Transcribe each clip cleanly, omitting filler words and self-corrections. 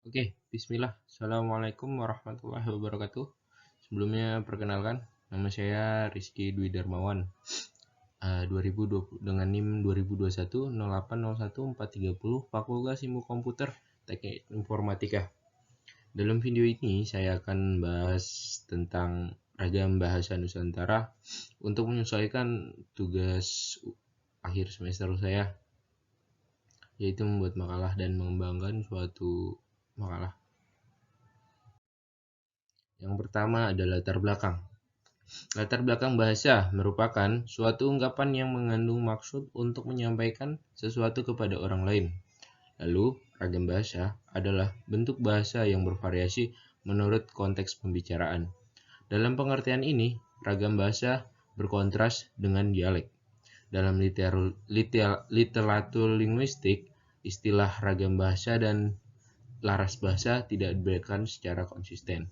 Oke, bismillah. Assalamualaikum warahmatullahi wabarakatuh. Sebelumnya perkenalkan, nama saya Rizky Dwi Darmawan. 2020 dengan NIM 2021 0801 430 Fakultas Ilmu Komputer Teknik Informatika. Dalam video ini saya akan bahas tentang ragam bahasa Nusantara untuk menyesuaikan tugas akhir semester saya, yaitu membuat makalah dan mengembangkan suatu makalah. Yang pertama adalah latar belakang. Latar belakang bahasa merupakan suatu ungkapan yang mengandung maksud untuk menyampaikan sesuatu kepada orang lain. Lalu, ragam bahasa adalah bentuk bahasa yang bervariasi menurut konteks pembicaraan. Dalam pengertian ini, ragam bahasa berkontras dengan dialek. Dalam literatur linguistik, istilah ragam bahasa dan laras bahasa tidak diberikan secara konsisten.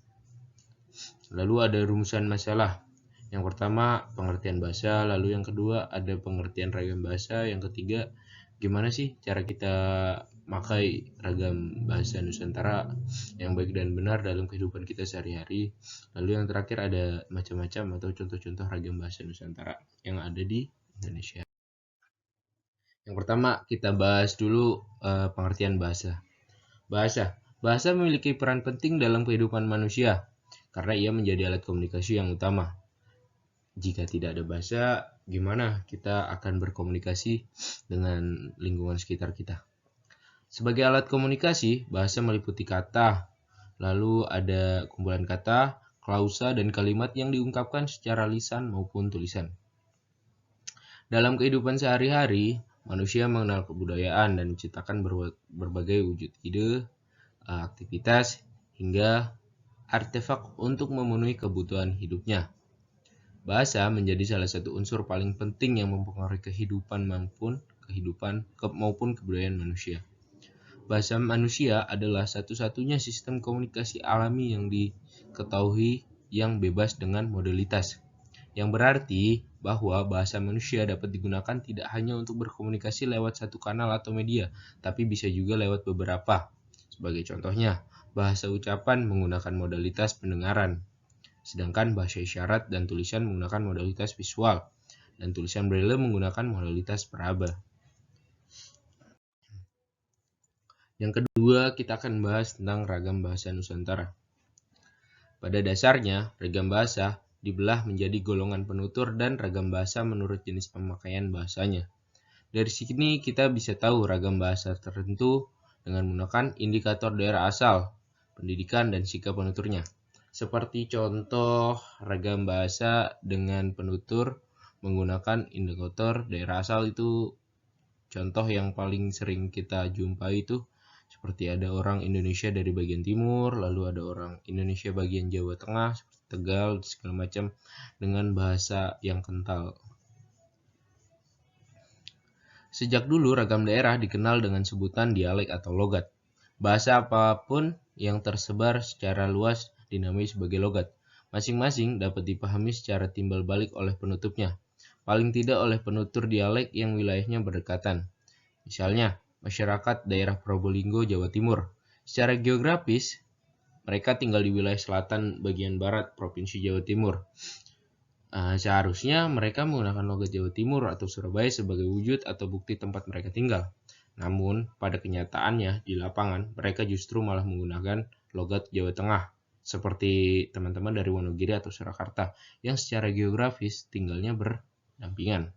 Lalu ada rumusan masalah. Yang pertama, pengertian bahasa. Lalu yang kedua, ada pengertian ragam bahasa. Yang ketiga, gimana sih cara kita pakai ragam bahasa Nusantara yang baik dan benar dalam kehidupan kita sehari-hari. Lalu yang terakhir ada macam-macam atau contoh-contoh ragam bahasa Nusantara yang ada di Indonesia. Yang pertama, kita bahas dulu pengertian bahasa. Bahasa memiliki peran penting dalam kehidupan manusia karena ia menjadi alat komunikasi yang utama. Jika tidak ada bahasa, gimana kita akan berkomunikasi dengan lingkungan sekitar kita? Sebagai alat komunikasi, bahasa meliputi kata, lalu ada kumpulan kata, klausa, dan kalimat yang diungkapkan secara lisan maupun tulisan. Dalam kehidupan sehari-hari, manusia mengenal kebudayaan dan menciptakan berbagai wujud ide, aktivitas, hingga artefak untuk memenuhi kebutuhan hidupnya. Bahasa menjadi salah satu unsur paling penting yang mempengaruhi kehidupan maupun kebudayaan manusia. Bahasa manusia adalah satu-satunya sistem komunikasi alami yang diketahui yang bebas dengan modalitas. Yang berarti bahwa bahasa manusia dapat digunakan tidak hanya untuk berkomunikasi lewat satu kanal atau media, tapi bisa juga lewat beberapa. Sebagai contohnya, bahasa ucapan menggunakan modalitas pendengaran, sedangkan bahasa isyarat dan tulisan menggunakan modalitas visual, dan tulisan braille menggunakan modalitas peraba. Yang kedua, kita akan bahas tentang ragam bahasa Nusantara. Pada dasarnya, ragam bahasa dibelah menjadi golongan penutur dan ragam bahasa menurut jenis pemakaian bahasanya. Dari sini kita bisa tahu ragam bahasa tertentu dengan menggunakan indikator daerah asal, pendidikan, dan sikap penuturnya. Seperti contoh ragam bahasa dengan penutur menggunakan indikator daerah asal itu contoh yang paling sering kita jumpai itu seperti ada orang Indonesia dari bagian timur, lalu ada orang Indonesia bagian Jawa Tengah, seperti Tegal, segala macam dengan bahasa yang kental. Sejak dulu ragam daerah dikenal dengan sebutan dialek atau logat. Bahasa apapun yang tersebar secara luas dinamai sebagai logat. Masing-masing dapat dipahami secara timbal balik oleh penutupnya, paling tidak oleh penutur dialek yang wilayahnya berdekatan. Misalnya, masyarakat daerah Probolinggo, Jawa Timur. Secara geografis, mereka tinggal di wilayah selatan bagian barat Provinsi Jawa Timur. Seharusnya mereka menggunakan logat Jawa Timur atau Surabaya sebagai wujud atau bukti tempat mereka tinggal. Namun, pada kenyataannya di lapangan, mereka justru malah menggunakan logat Jawa Tengah, seperti teman-teman dari Wonogiri atau Surakarta, yang secara geografis tinggalnya berdampingan.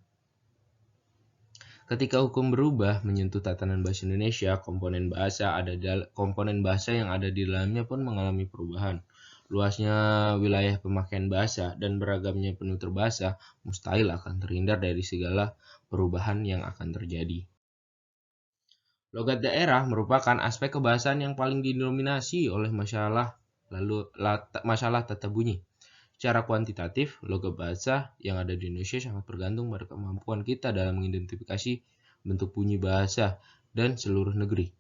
Ketika hukum berubah menyentuh tatanan bahasa Indonesia, komponen bahasa yang ada di dalamnya pun mengalami perubahan. Luasnya wilayah pemakaian bahasa dan beragamnya penutur bahasa mustahil akan terhindar dari segala perubahan yang akan terjadi. Logat daerah merupakan aspek kebahasaan yang paling didominasi oleh masalah tata bunyi. Secara kuantitatif, logat bahasa yang ada di Indonesia sangat bergantung pada kemampuan kita dalam mengidentifikasi bentuk bunyi bahasa dan seluruh negeri.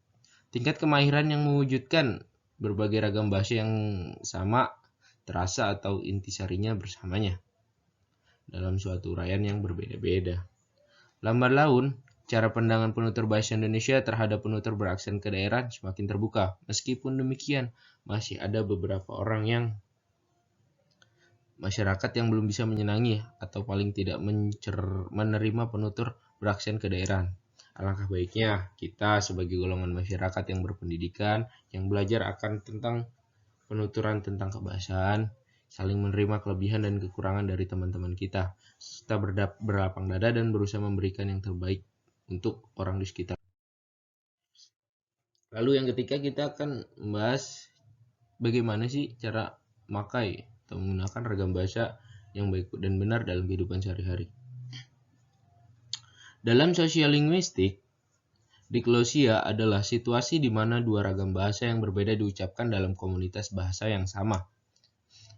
Tingkat kemahiran yang mewujudkan berbagai ragam bahasa yang sama terasa atau intisarinya bersamanya dalam suatu uraian yang berbeda-beda. Lambat laun, cara pandangan penutur bahasa Indonesia terhadap penutur beraksen kedaerahan semakin terbuka. Meskipun demikian, masih ada beberapa orang masyarakat yang belum bisa menyenangi atau paling tidak menerima penutur beraksen kedaerahan. Alangkah baiknya kita sebagai golongan masyarakat yang berpendidikan, yang belajar akan tentang penuturan tentang kebahasaan, saling menerima kelebihan dan kekurangan dari teman-teman kita, serta berlapang dada dan berusaha memberikan yang terbaik untuk orang di sekitar. Lalu yang ketiga, kita akan membahas bagaimana sih cara memakai atau menggunakan ragam bahasa yang baik dan benar dalam kehidupan sehari-hari. Dalam sosial linguistik, diglosia adalah situasi di mana dua ragam bahasa yang berbeda diucapkan dalam komunitas bahasa yang sama.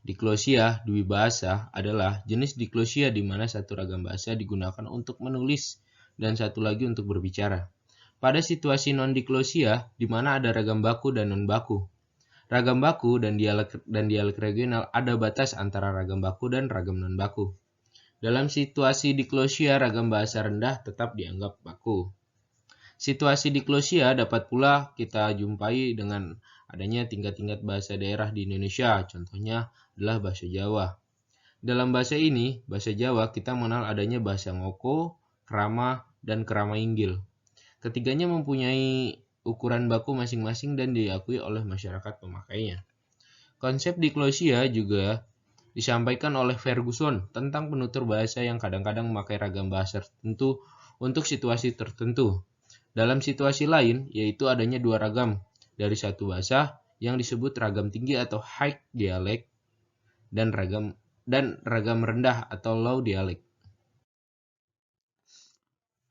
Diglosia dwibahasa adalah jenis diglosia di mana satu ragam bahasa digunakan untuk menulis dan satu lagi untuk berbicara. Pada situasi non-diglosia, di mana ada ragam baku dan non-baku. Ragam baku dan dialek regional ada batas antara ragam baku dan ragam non-baku. Dalam situasi diglosia, ragam bahasa rendah tetap dianggap baku. Situasi diglosia dapat pula kita jumpai dengan adanya tingkat-tingkat bahasa daerah di Indonesia, contohnya adalah bahasa Jawa. Dalam bahasa ini, bahasa Jawa, kita mengenal adanya bahasa Ngoko, Krama, dan Krama Inggil. Ketiganya mempunyai ukuran baku masing-masing dan diakui oleh masyarakat pemakainya. Konsep diglosia juga disampaikan oleh Ferguson tentang penutur bahasa yang kadang-kadang memakai ragam bahasa tertentu untuk situasi tertentu. Dalam situasi lain, yaitu adanya dua ragam dari satu bahasa yang disebut ragam tinggi atau high dialect dan ragam rendah atau low dialect.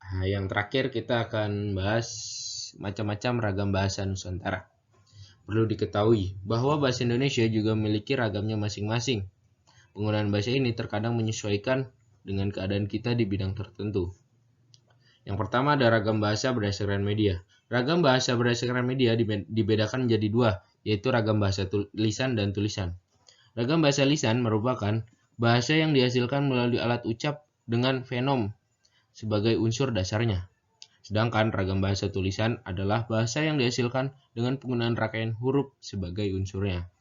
Nah, yang terakhir kita akan bahas macam-macam ragam bahasa Nusantara. Perlu diketahui bahwa bahasa Indonesia juga memiliki ragamnya masing-masing. Penggunaan bahasa ini terkadang menyesuaikan dengan keadaan kita di bidang tertentu. Yang pertama ada ragam bahasa berdasarkan media. Ragam bahasa berdasarkan media dibedakan menjadi dua, yaitu ragam bahasa lisan dan tulisan. Ragam bahasa lisan merupakan bahasa yang dihasilkan melalui alat ucap dengan fenom sebagai unsur dasarnya. Sedangkan ragam bahasa tulisan adalah bahasa yang dihasilkan dengan penggunaan rangkaian huruf sebagai unsurnya.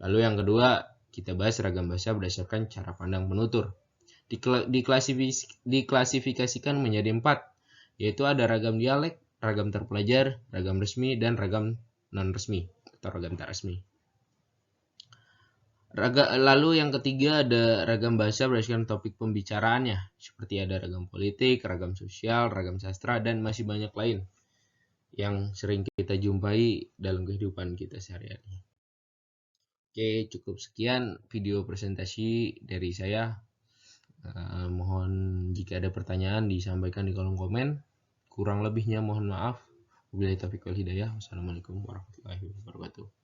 Lalu yang kedua, kita bahas ragam bahasa berdasarkan cara pandang penutur. Diklasifikasikan menjadi 4, yaitu ada ragam dialek, ragam terpelajar, ragam resmi, dan ragam non-resmi atau ragam tak resmi. Lalu yang ketiga ada ragam bahasa berdasarkan topik pembicaraannya, seperti ada ragam politik, ragam sosial, ragam sastra, dan masih banyak lain yang sering kita jumpai dalam kehidupan kita sehari-hari. Oke, cukup sekian video presentasi dari saya. Mohon jika ada pertanyaan disampaikan di kolom komen. Kurang lebihnya mohon maaf. Wabillahi taufiq wal hidayah. Wassalamualaikum warahmatullahi wabarakatuh.